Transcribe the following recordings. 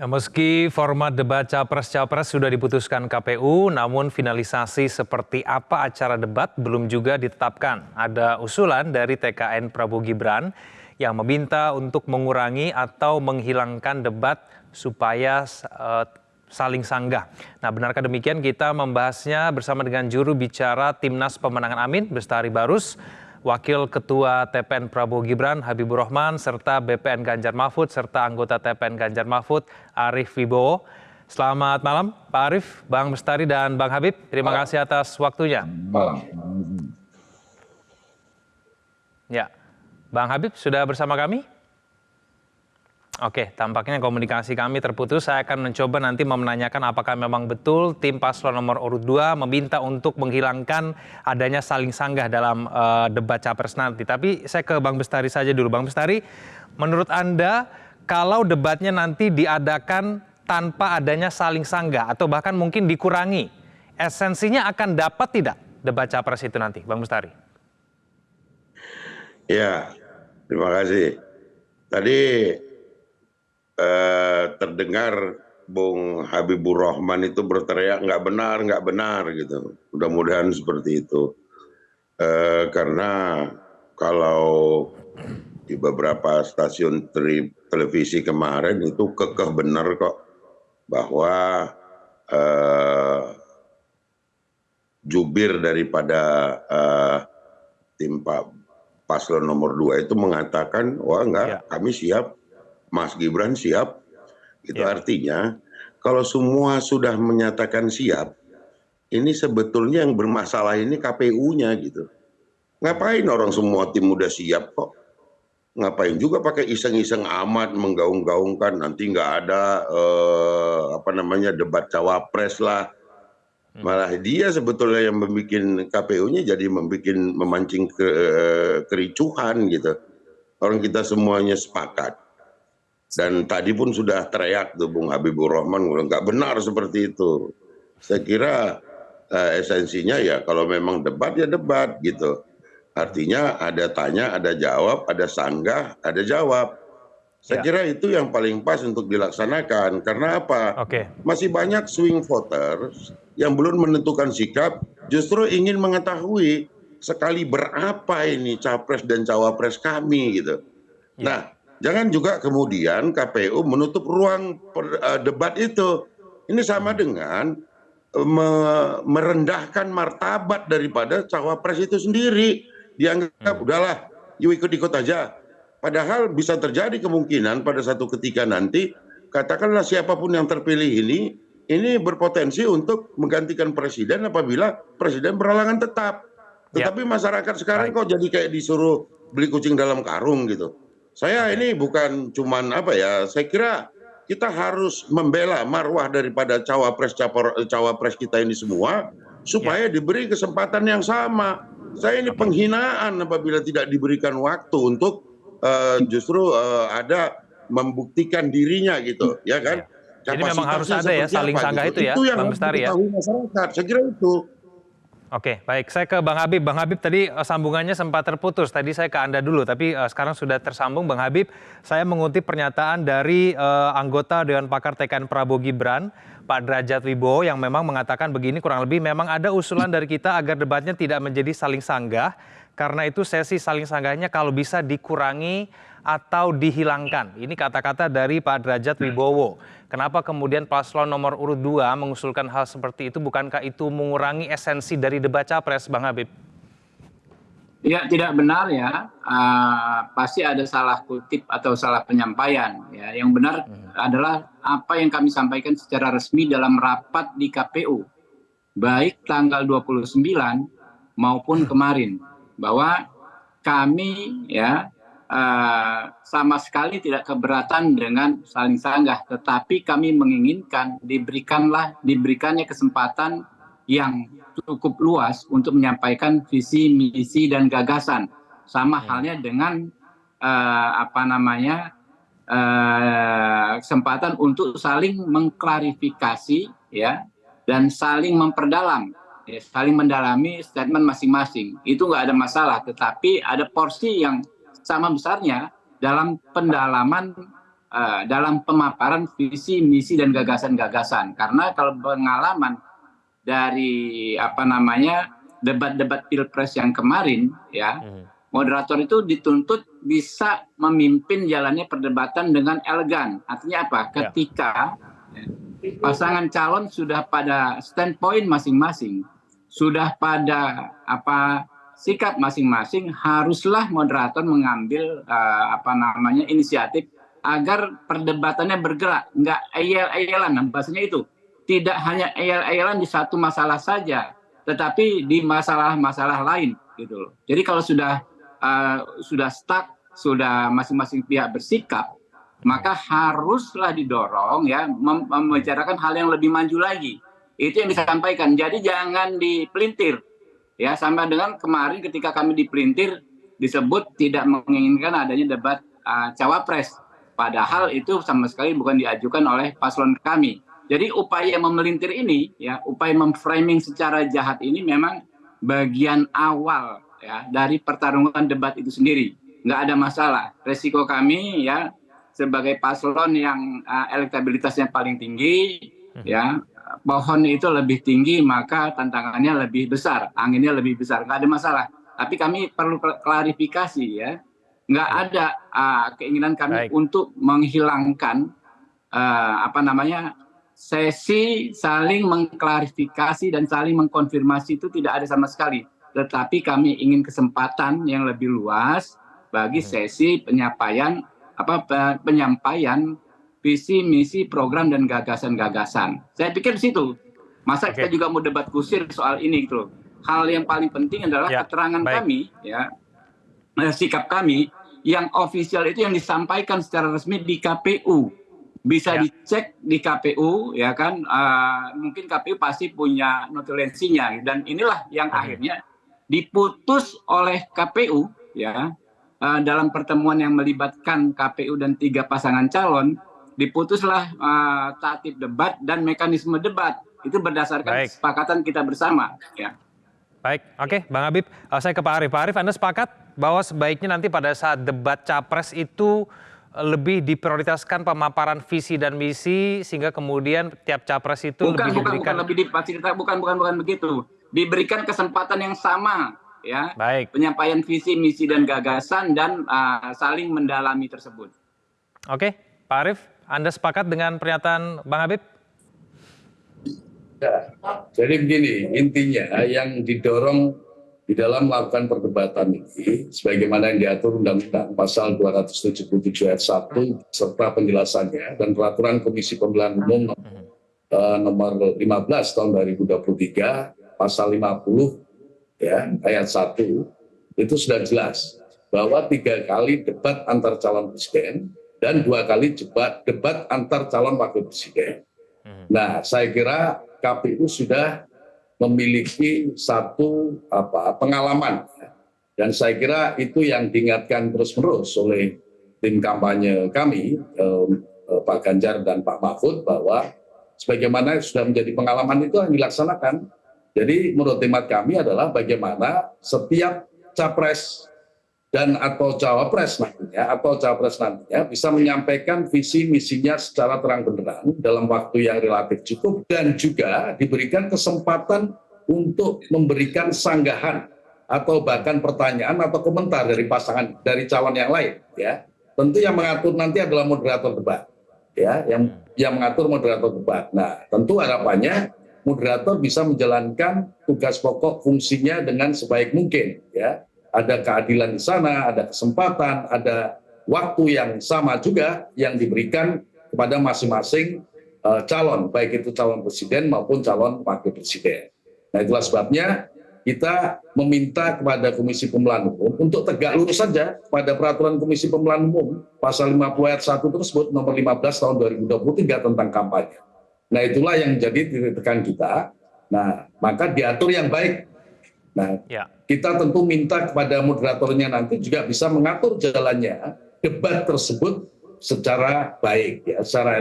Meski format debat Capres-Cawapres sudah diputuskan KPU, namun finalisasi seperti apa acara debat belum juga ditetapkan. Ada usulan dari TKN Prabowo Gibran yang meminta untuk mengurangi atau menghilangkan debat supaya saling sanggah. Nah, benarkah demikian? Kita membahasnya bersama dengan juru bicara Timnas Pemenangan Amin, Bestari Barus, Wakil Ketua TPN Prabowo Gibran Habibur Rahman, serta BPN Ganjar Mahfud, serta anggota TPN Ganjar Mahfud Arief Wibowo. Selamat malam Pak Arief, Bang Bestari, dan Bang Habib. Terima kasih atas waktunya. Ya, Bang Habib sudah bersama kami? Oke, tampaknya komunikasi kami terputus. Saya akan mencoba nanti menanyakan apakah memang betul tim paslon nomor urut 2 meminta untuk menghilangkan adanya saling sanggah dalam debat capres nanti. Tapi saya ke Bang Bestari saja dulu. Bang Bestari, menurut Anda kalau debatnya nanti diadakan tanpa adanya saling sanggah atau bahkan mungkin dikurangi, esensinya akan dapat tidak debat capres itu nanti, Bang Bestari? Ya, terima kasih. Tadi terdengar Bung Habibur Rahman itu berteriak nggak benar gitu. Mudah-mudahan seperti itu. Karena kalau di beberapa stasiun televisi kemarin itu kekeh benar kok bahwa jubir daripada tim paslon nomor 2 itu mengatakan, wah enggak, kami siap. Mas Gibran siap, itu artinya kalau semua sudah menyatakan siap, ini sebetulnya yang bermasalah ini KPU-nya gitu. Ngapain orang semua tim udah siap kok? Ngapain juga pakai iseng-iseng amat menggaung-gaungkan nanti nggak ada debat cawapres lah. Malah dia sebetulnya yang membuat KPU-nya jadi memancing kericuhan gitu. Orang kita semuanya sepakat. Dan tadi pun sudah teriak tuh Bung Habibur Rahman, nggak benar seperti itu. Saya kira esensinya ya kalau memang debat ya debat gitu. Artinya ada tanya, ada jawab, ada sanggah, ada jawab. Saya kira itu yang paling pas untuk dilaksanakan. Karena apa? Masih banyak swing voters yang belum menentukan sikap, justru ingin mengetahui sekali berapa ini capres dan cawapres kami gitu. Nah, jangan juga kemudian KPU menutup ruang debat itu. Ini sama dengan merendahkan martabat daripada cawapres itu sendiri. Dianggap udahlah, yuk ikut-ikut aja. Padahal bisa terjadi kemungkinan pada satu ketika nanti, katakanlah siapapun yang terpilih ini berpotensi untuk menggantikan presiden apabila presiden berhalangan tetap. Tetapi masyarakat sekarang kok jadi kayak disuruh beli kucing dalam karung gitu. Saya ini bukan cuman saya kira kita harus membela marwah daripada cawapres kita ini semua supaya diberi kesempatan yang sama. Saya ini penghinaan apabila tidak diberikan waktu untuk justru ada membuktikan dirinya gitu, ya kan? Jadi memang harus ada ya saling sanggah itu ya, Bang Bestari ya? Masyarakat, saya kira itu. Oke, baik. Saya ke Bang Habib. Bang Habib, tadi sambungannya sempat terputus. Tadi saya ke Anda dulu, tapi sekarang sudah tersambung. Bang Habib, saya mengutip pernyataan dari anggota Dewan Pakar TKN Prabowo Gibran, Pak Derajat Wibowo, yang memang mengatakan begini, kurang lebih memang ada usulan dari kita agar debatnya tidak menjadi saling sanggah. Karena itu sesi saling sanggahnya kalau bisa dikurangi atau dihilangkan. Ini kata-kata dari Pak Derajat Wibowo. Kenapa kemudian paslon nomor urut 2 mengusulkan hal seperti itu? Bukankah itu mengurangi esensi dari debat capres, Bang Habib? Ya, tidak benar ya. Pasti ada salah kutip atau salah penyampaian. Ya, yang benar adalah apa yang kami sampaikan secara resmi dalam rapat di KPU. Baik tanggal 29 maupun kemarin. Bahwa kami ya sama sekali tidak keberatan dengan saling sanggah, tetapi kami menginginkan diberikannya kesempatan yang cukup luas untuk menyampaikan visi, misi dan gagasan. Sama halnya dengan kesempatan untuk saling mengklarifikasi ya dan saling memperdalam. Saling mendalami statement masing-masing. Itu nggak ada masalah, tetapi ada porsi yang sama besarnya dalam pendalaman dalam pemaparan visi, misi dan gagasan-gagasan. Karena kalau pengalaman dari debat-debat pilpres yang kemarin, ya, moderator itu dituntut bisa memimpin jalannya perdebatan dengan elegan. Artinya apa? Ketika pasangan calon sudah pada standpoint masing-masing, sudah pada sikap masing-masing, haruslah moderator mengambil inisiatif agar perdebatannya bergerak, nggak ayel-ayelan, bahasanya itu. Tidak hanya ayel-ayelan di satu masalah saja, tetapi di masalah-masalah lain, gitu loh. Jadi kalau sudah stuck, sudah masing-masing pihak bersikap, maka haruslah didorong ya membicarakan hal yang lebih maju lagi. Itu yang disampaikan. Jadi jangan dipelintir. Ya, sama dengan kemarin ketika kami dipelintir disebut tidak menginginkan adanya debat cawapres. Padahal itu sama sekali bukan diajukan oleh paslon kami. Jadi upaya memelintir ini, ya, upaya memframing secara jahat ini memang bagian awal ya dari pertarungan debat itu sendiri. Nggak ada masalah. Resiko kami ya sebagai paslon yang elektabilitasnya paling tinggi, ya, pohon itu lebih tinggi maka tantangannya lebih besar, anginnya lebih besar, nggak ada masalah. Tapi kami perlu klarifikasi ya, nggak ada keinginan kami untuk menghilangkan sesi saling mengklarifikasi dan saling mengkonfirmasi, itu tidak ada sama sekali. Tetapi kami ingin kesempatan yang lebih luas bagi sesi penyampaian visi, misi, program dan gagasan-gagasan. Saya pikir di situ. Masa kita juga mau debat kusir soal ini gitu loh. Hal yang paling penting adalah keterangan kami, ya, sikap kami yang ofisial itu yang disampaikan secara resmi di KPU. Bisa dicek di KPU, ya kan? Mungkin KPU pasti punya notulensinya, dan inilah yang akhirnya diputus oleh KPU, ya. Dalam pertemuan yang melibatkan KPU dan 3 pasangan calon, diputuslah tatib debat dan mekanisme debat. Itu berdasarkan kesepakatan kita bersama. Ya. Baik, oke, Bang Habib, saya ke Pak Arief. Pak Arief, Anda sepakat bahwa sebaiknya nanti pada saat debat capres itu lebih diprioritaskan pemaparan visi dan misi, sehingga kemudian tiap capres itu lebih diberikan... Bukan begitu. Diberikan kesempatan yang sama. Ya, penyampaian visi, misi dan gagasan dan saling mendalami tersebut. Oke, Pak Arief, Anda sepakat dengan pernyataan Bang Habib? Ya, jadi begini, intinya yang didorong di dalam melakukan perdebatan ini, sebagaimana yang diatur Undang-Undang Pasal 277 ayat 1 serta penjelasannya dan Peraturan Komisi Pemilihan Umum nomor 15 tahun 2023 Pasal 50 ya, ayat 1 itu sudah jelas bahwa 3 kali debat antar calon presiden dan 2 kali debat antar calon wakil presiden. Nah, saya kira KPU sudah memiliki satu pengalaman, dan saya kira itu yang diingatkan terus-menerus oleh tim kampanye kami, Pak Ganjar dan Pak Mahfud, bahwa sebagaimana sudah menjadi pengalaman itu yang dilaksanakan. Jadi menurut hemat kami adalah bagaimana setiap capres dan atau cawapres nantinya bisa menyampaikan visi misinya secara terang benderang dalam waktu yang relatif cukup, dan juga diberikan kesempatan untuk memberikan sanggahan atau bahkan pertanyaan atau komentar dari pasangan, dari calon yang lain, ya. Tentu yang mengatur nanti adalah moderator debat, ya, yang mengatur moderator debat. Nah, tentu harapannya moderator bisa menjalankan tugas pokok fungsinya dengan sebaik mungkin, ya. Ada keadilan di sana, ada kesempatan, ada waktu yang sama juga yang diberikan kepada masing-masing calon, baik itu calon presiden maupun calon wakil presiden. Nah, itulah sebabnya kita meminta kepada Komisi Pemilihan Umum untuk tegak lurus saja pada Peraturan Komisi Pemilihan Umum Pasal 50 ayat 1 tersebut nomor 15 tahun 2023 tentang kampanye. Nah, itulah yang menjadi titik tekan kita. Nah, maka diatur yang baik. Nah, kita tentu minta kepada moderatornya nanti juga bisa mengatur jalannya debat tersebut secara baik, ya, secara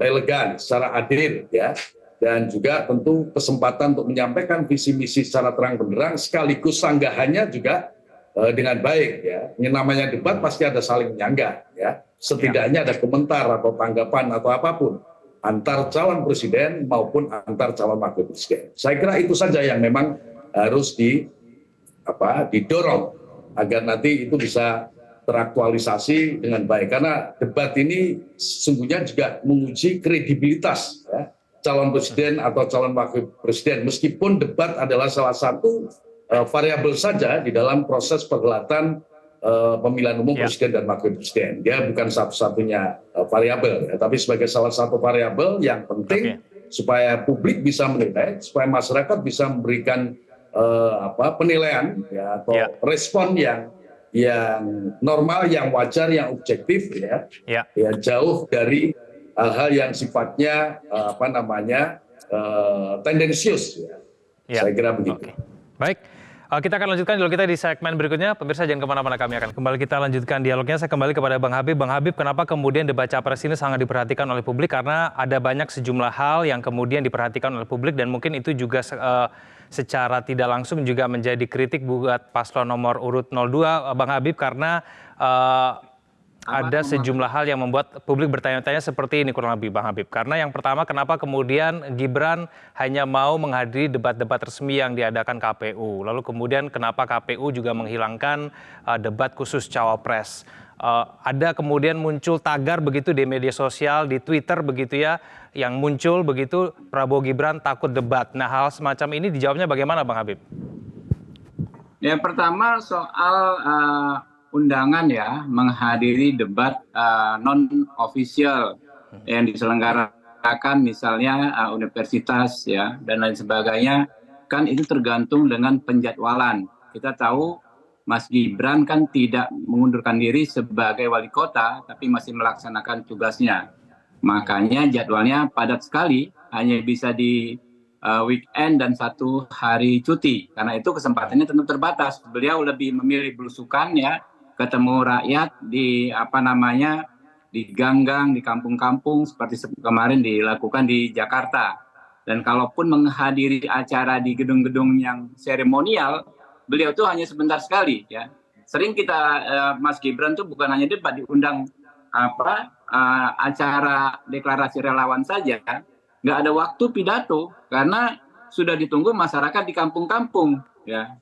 elegan, secara adil, ya, dan juga tentu kesempatan untuk menyampaikan visi misi secara terang benderang sekaligus sanggahannya juga dengan baik, ya. Yang namanya debat pasti ada saling menyanggah, ya. setidaknya ada komentar atau tanggapan atau apapun antar calon presiden maupun antar calon wakil presiden. Saya kira itu saja yang memang harus didorong agar nanti itu bisa teraktualisasi dengan baik, karena debat ini sesungguhnya juga menguji kredibilitas ya, calon presiden atau calon wakil presiden, meskipun debat adalah salah satu variabel saja di dalam proses perhelatan pemilihan umum presiden dan wakil presiden. Dia bukan satu-satunya variabel, ya, tapi sebagai salah satu variabel yang penting supaya publik bisa menilai, supaya masyarakat bisa memberikan penilaian ya, atau respon yang normal, yang wajar, yang objektif ya, jauh dari hal-hal yang sifatnya tendensius ya. Saya kira begitu. Baik, kita akan lanjutkan dialog kita di segmen berikutnya. Pemirsa jangan kemana-mana, kami akan kembali kita lanjutkan dialognya. Saya kembali kepada Bang Habib. Bang Habib, kenapa kemudian debat capres ini sangat diperhatikan oleh publik? Karena ada banyak sejumlah hal yang kemudian diperhatikan oleh publik dan mungkin itu juga secara tidak langsung juga menjadi kritik buat paslon nomor urut 02, Bang Habib, karena ada sejumlah hal yang membuat publik bertanya-tanya seperti ini kurang lebih, Bang Habib. Karena yang pertama, kenapa kemudian Gibran hanya mau menghadiri debat-debat resmi yang diadakan KPU? Lalu kemudian kenapa KPU juga menghilangkan debat khusus cawapres? Ada kemudian muncul tagar begitu di media sosial, di Twitter begitu ya, yang muncul begitu Prabowo Gibran takut debat. Nah, hal semacam ini dijawabnya bagaimana, Bang Habib? Ya, pertama soal undangan ya menghadiri debat non-official yang diselenggarakan misalnya universitas ya dan lain sebagainya, kan itu tergantung dengan penjadwalan. Kita tahu Mas Gibran kan tidak mengundurkan diri sebagai wali kota, tapi masih melaksanakan tugasnya. Makanya jadwalnya padat sekali, hanya bisa di weekend dan 1 hari cuti. Karena itu kesempatannya tentu terbatas. Beliau lebih memilih belusukan ya, ketemu rakyat di di ganggang, di kampung-kampung seperti kemarin dilakukan di Jakarta. Dan kalaupun menghadiri acara di gedung-gedung yang seremonial, beliau tuh hanya sebentar sekali ya. Sering kita Mas Gibran tuh bukan hanya debat, diundang acara deklarasi relawan saja, nggak ada waktu pidato karena sudah ditunggu masyarakat di kampung-kampung ya.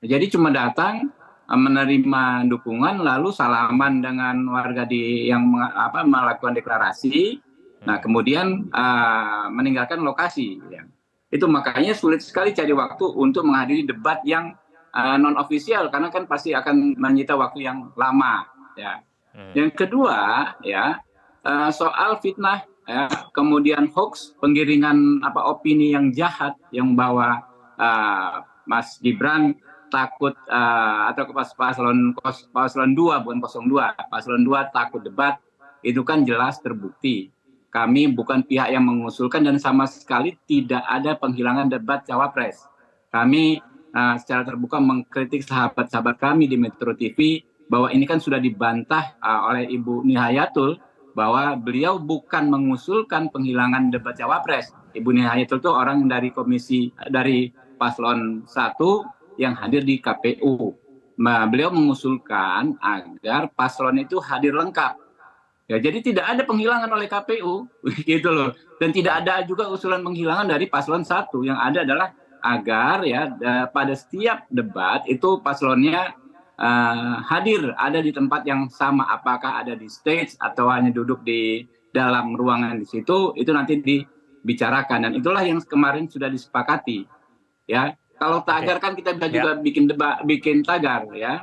Jadi cuma datang menerima dukungan lalu salaman dengan warga yang melakukan deklarasi. Nah kemudian meninggalkan lokasi ya. Itu makanya sulit sekali cari waktu untuk menghadiri debat yang non ofisial karena kan pasti akan menyita waktu yang lama ya. Yang kedua ya soal fitnah ya, kemudian hoax, penggiringan opini yang jahat yang membawa Mas Gibran takut atau paslon 2 bukan 02, paslon 2 takut debat, itu kan jelas terbukti. Kami bukan pihak yang mengusulkan dan sama sekali tidak ada penghilangan debat cawapres. Kami secara terbuka mengkritik sahabat-sahabat kami di Metro TV bahwa ini kan sudah dibantah oleh Ibu Nihayatul bahwa beliau bukan mengusulkan penghilangan debat cawapres. Ibu Nihayatul itu orang dari dari paslon 1 yang hadir di KPU. Beliau mengusulkan agar paslon itu hadir lengkap. Ya, jadi tidak ada penghilangan oleh KPU gitu loh. Dan tidak ada juga usulan penghilangan dari paslon 1. Yang ada adalah agar ya pada setiap debat itu paslonnya hadir ada di tempat yang sama, apakah ada di stage atau hanya duduk di dalam ruangan di situ, itu nanti dibicarakan dan itulah yang kemarin sudah disepakati ya. Kalau tagar kan kita bisa juga bikin tagar ya.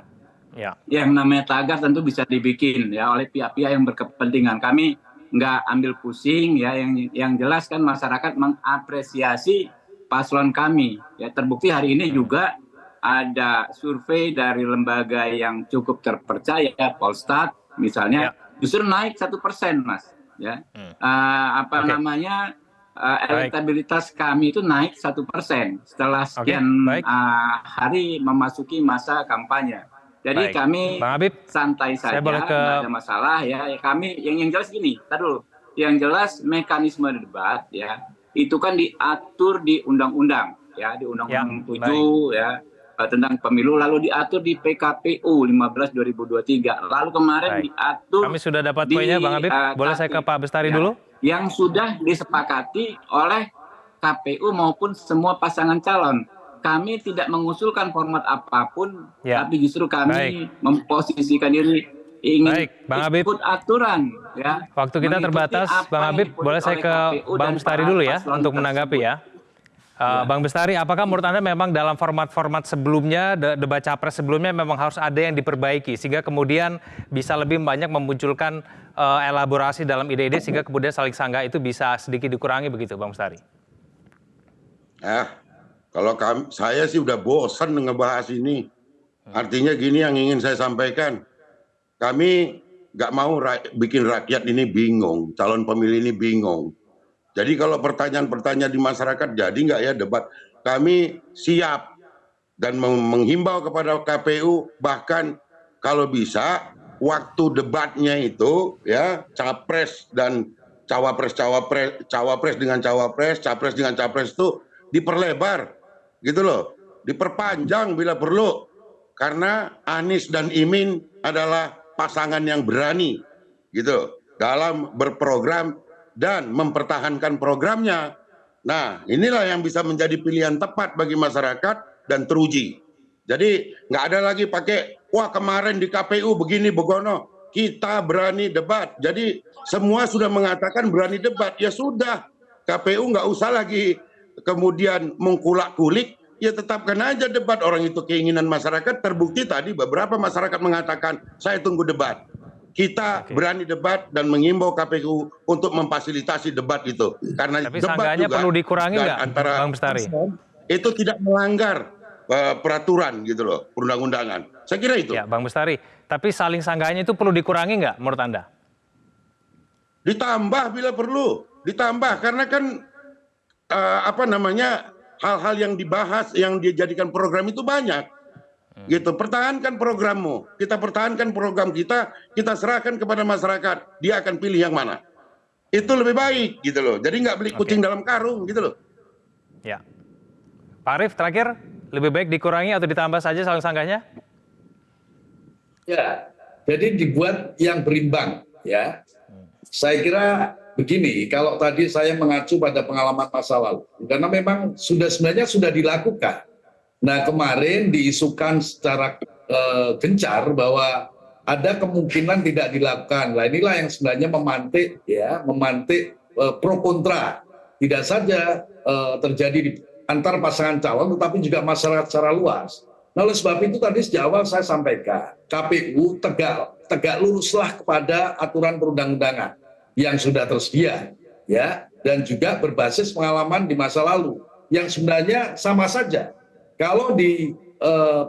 Yang namanya tagar tentu bisa dibikin ya oleh pihak-pihak yang berkepentingan. Kami nggak ambil pusing ya, yang jelas kan masyarakat mengapresiasi paslon kami ya. Terbukti hari ini juga ada survei dari lembaga yang cukup terpercaya, Polstat misalnya, justru naik 1%, Mas ya. Elektabilitas kami itu naik 1% setelah sekian hari memasuki masa kampanye. Jadi kami santai saja, nggak ada masalah ya. Kami yang jelas gini, yang jelas mekanisme debat ya itu kan diatur di undang-undang ya, di Undang-Undang 7 ya. tentang pemilu lalu diatur di PKPU 15/2023. Lalu kemarin Baik. diatur Kami sudah dapat poinnya, Bang Habib. Boleh saya ke Pak Bestari dulu? Yang sudah disepakati oleh KPU maupun semua pasangan calon. Kami tidak mengusulkan format apapun, tapi justru kami memposisikan diri ingin ikut aturan. Ya, waktu kita terbatas, Bang Habib. Boleh saya ke Bang Bestari dulu ya untuk menanggapi ya. Bang Bestari, apakah menurut Anda memang dalam format-format sebelumnya, debat capres sebelumnya memang harus ada yang diperbaiki sehingga kemudian bisa lebih banyak memunculkan elaborasi dalam ide-ide sehingga kemudian saling sanggah itu bisa sedikit dikurangi begitu, Bang Bestari? Kalau saya sih udah bosan ngebahas ini. Artinya gini yang ingin saya sampaikan. Kami nggak mau bikin rakyat ini bingung, calon pemilih ini bingung. Jadi kalau pertanyaan-pertanyaan di masyarakat jadi nggak ya debat? Kami siap dan menghimbau kepada KPU bahkan kalau bisa waktu debatnya itu ya capres dan cawapres dengan cawapres, capres dengan capres itu diperlebar gitu loh, diperpanjang bila perlu karena Anies dan Imin adalah pasangan yang berani gitu dalam berprogram dan mempertahankan programnya. Nah, inilah yang bisa menjadi pilihan tepat bagi masyarakat dan teruji. Jadi nggak ada lagi pakai, wah kemarin di KPU begini begono, kita berani debat. Jadi semua sudah mengatakan berani debat, ya sudah. KPU nggak usah lagi kemudian mengkulak-kulik, ya tetapkan aja debat. Orang itu keinginan masyarakat, terbukti tadi beberapa masyarakat mengatakan, saya tunggu debat. Kita berani debat dan mengimbau KPU untuk memfasilitasi debat itu. Karena tapi debat juga perlu dikurangi nggak, antara Bang Bestari? Itu tidak melanggar peraturan gitu loh, perundang-undangan. Saya kira itu. Ya, Bang Bestari. Tapi saling sanggahnya itu perlu dikurangi nggak menurut Anda? Ditambah bila perlu, ditambah karena kan hal-hal yang dibahas, yang dijadikan program itu banyak. Gitu, pertahankan programmu, kita pertahankan program kita serahkan kepada masyarakat, dia akan pilih yang mana. Itu lebih baik gitu loh. Jadi nggak beli kucing dalam karung gitu loh. Ya. Pak Arief terakhir, lebih baik dikurangi atau ditambah saja saling sanggahnya? Ya, jadi dibuat yang berimbang ya. Saya kira begini, kalau tadi saya mengacu pada pengalaman masa lalu, karena memang sebenarnya sudah dilakukan. Nah kemarin diisukan secara gencar bahwa ada kemungkinan tidak dilakukan. Nah inilah yang sebenarnya memantik pro kontra. Tidak saja terjadi di antar pasangan calon, tetapi juga masyarakat secara luas. Nah oleh sebab itu tadi sejak awal saya sampaikan, KPU tegak luruslah kepada aturan perundang-undangan yang sudah tersedia, ya, dan juga berbasis pengalaman di masa lalu yang sebenarnya sama saja. Kalau di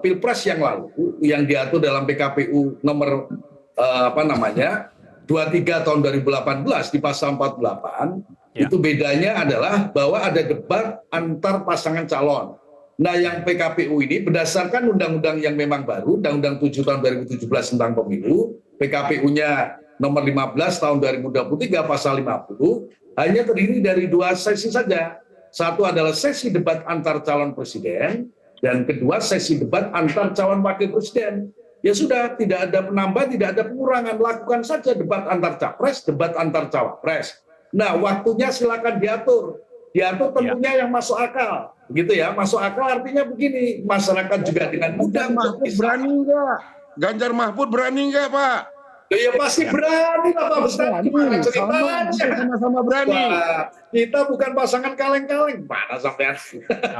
Pilpres yang lalu yang diatur dalam PKPU nomor 23 tahun 2018 di pasal 48 itu bedanya adalah bahwa ada debat antar pasangan calon. Nah, yang PKPU ini berdasarkan undang-undang yang memang baru, Undang-Undang 7 tahun 2017 tentang pemilu, PKPU-nya nomor 15 tahun 2023 pasal 50 hanya terdiri dari 2 sesi saja. Satu adalah sesi debat antar calon presiden, dan kedua sesi debat antar calon wakil presiden. Ya sudah, tidak ada penambahan, tidak ada pengurangan, lakukan saja debat antar capres, debat antar cawapres. Nah waktunya silakan diatur tentunya yang masuk akal, gitu ya. Masuk akal artinya begini, masyarakat juga dengan mudah berani nggak? Ganjar Mahfud berani nggak Pak? Ya pasti berani lah Pak Bestari. Sama-sama berani. Wah, kita bukan pasangan kaleng-kaleng. Mana sampean?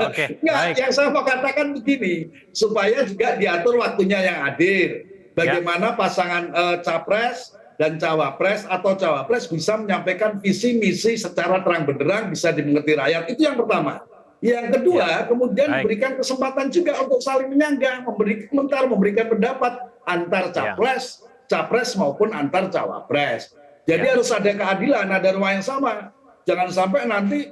Oke, Nggak, yang saya mau katakan begini, supaya juga diatur waktunya yang adil. Bagaimana pasangan capres dan cawapres atau cawapres bisa menyampaikan visi misi secara terang benderang, bisa dimengerti rakyat. Itu yang pertama. Yang kedua, kemudian memberikan kesempatan juga untuk saling menyanggah, memberikan pendapat antar capres maupun antar cawapres. Jadi harus ada keadilan, ada ruang yang sama. Jangan sampai nanti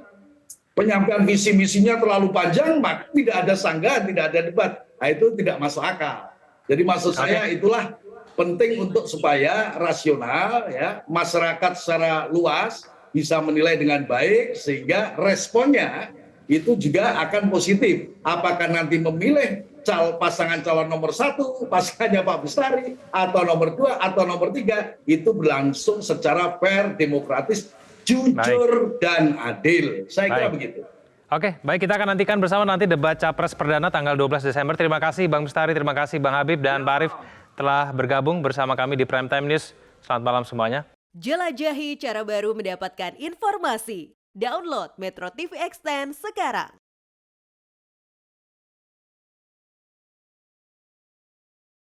penyampaian visi misinya terlalu panjang, maka tidak ada sanggahan, tidak ada debat. Nah, itu tidak masuk akal. Jadi maksud saya itulah penting untuk supaya rasional, ya, masyarakat secara luas bisa menilai dengan baik sehingga responnya itu juga akan positif. Apakah nanti memilih pasangan calon nomor 1, pasangannya Pak Bestari, atau nomor 2, atau nomor 3, itu berlangsung secara fair, demokratis, jujur, dan adil. Saya kira begitu. Oke, baik, kita akan nantikan bersama nanti debat Capres Perdana tanggal 12 Desember. Terima kasih Bang Bestari, terima kasih Bang Habib dan Pak Arief telah bergabung bersama kami di Prime Time News. Selamat malam semuanya. Jelajahi cara baru mendapatkan informasi. Download Metro TV Extend sekarang.